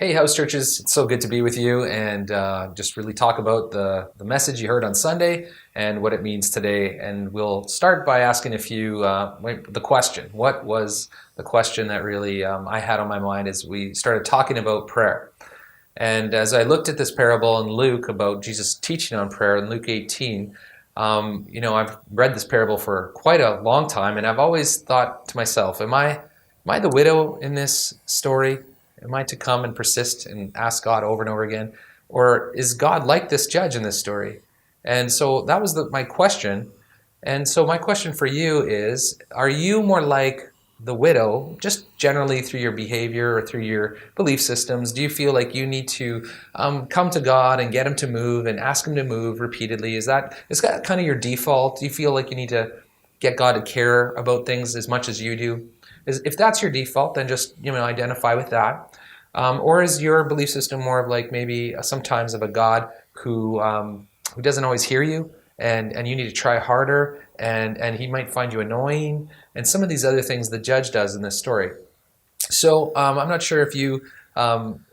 Hey, house churches, it's so good to be with you and just really talk about the message you heard on Sunday and what it means today. And we'll start by asking the question. What was the question that really I had on my mind as we started talking about prayer? And as I looked at this parable in Luke about Jesus teaching on prayer in Luke 18, I've read this parable for quite a long time, and I've always thought to myself, am I the widow in this story? Am I to come and persist and ask God over and over again? Or is God like this judge in this story? And so that was my question. And so my question for you is, are you more like the widow, just generally through your behavior or through your belief systems? Do you feel like you need to come to God and get him to move and ask him to move repeatedly? Is that kind of your default? Do you feel like you need to get God to care about things as much as you do? If that's your default, then just identify with that. Or is your belief system more of like maybe sometimes of a God who doesn't always hear you, and you need to try harder, and he might find you annoying, and some of these other things the judge does in this story. So I'm not sure if you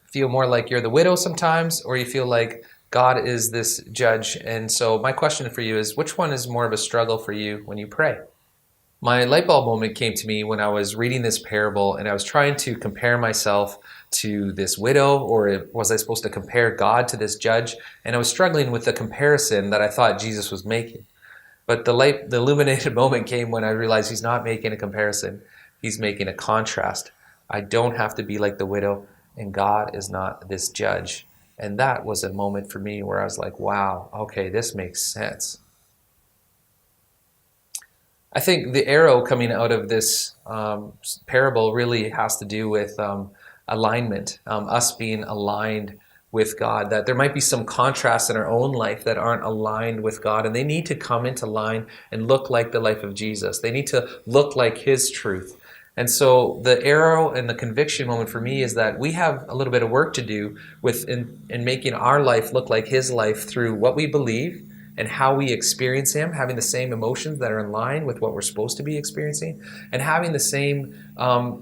feel more like you're the widow sometimes, or you feel like God is this judge. And so my question for you is, which one is more of a struggle for you when you pray? My light bulb moment came to me when I was reading this parable and I was trying to compare myself to this widow, or was I supposed to compare God to this judge? And I was struggling with the comparison that I thought Jesus was making. But the illuminated moment came when I realized he's not making a comparison. He's making a contrast. I don't have to be like the widow, and God is not this judge. And that was a moment for me where I was like, wow, okay, this makes sense. I think the arrow coming out of this parable really has to do with alignment, us being aligned with God, that there might be some contrasts in our own life that aren't aligned with God, and they need to come into line and look like the life of Jesus. They need to look like his truth. And so the arrow and the conviction moment for me is that we have a little bit of work to do in making our life look like his life through what we believe and how we experience him, having the same emotions that are in line with what we're supposed to be experiencing, and having the same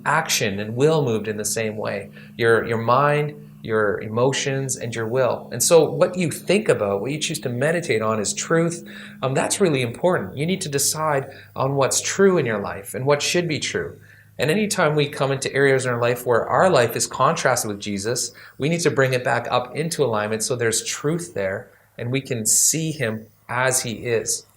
action and will moved in the same way. Your mind, your emotions, and your will. And so what you think about, what you choose to meditate on is truth. That's really important. You need to decide on what's true in your life and what should be true. And anytime we come into areas in our life where our life is contrasted with Jesus, we need to bring it back up into alignment so there's truth there and we can see him as he is.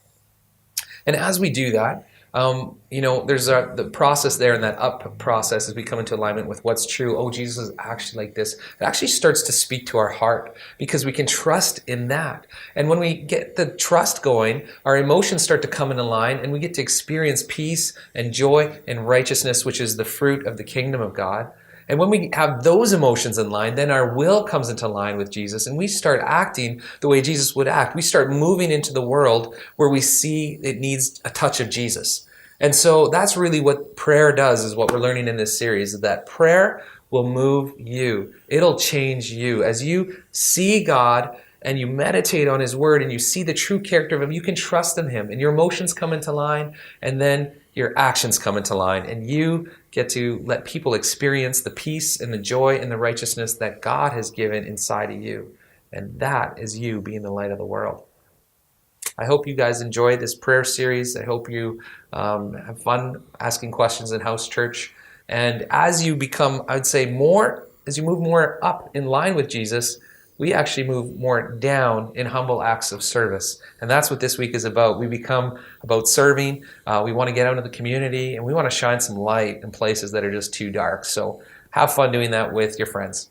And as we do that, there's the process there, and that up process as we come into alignment with what's true. Oh, Jesus is actually like this. It actually starts to speak to our heart because we can trust in that. And when we get the trust going, our emotions start to come into line, and we get to experience peace and joy and righteousness, which is the fruit of the kingdom of God. And when we have those emotions in line, then our will comes into line with Jesus, and we start acting the way Jesus would act. We start moving into the world where we see it needs a touch of Jesus. And so that's really what prayer does, is what we're learning in this series, is that prayer will move you. It'll change you. As you see God and you meditate on his word and you see the true character of him, you can trust in him, and your emotions come into line, and then your actions come into line, and you get to let people experience the peace and the joy and the righteousness that God has given inside of you. And that is you being the light of the world. I hope you guys enjoy this prayer series. I hope you have fun asking questions in house church. And as you become, I would say, as you move more up in line with Jesus, we actually move more down in humble acts of service. And that's what this week is about. We become about serving. We want to get out into the community, and we want to shine some light in places that are just too dark. So have fun doing that with your friends.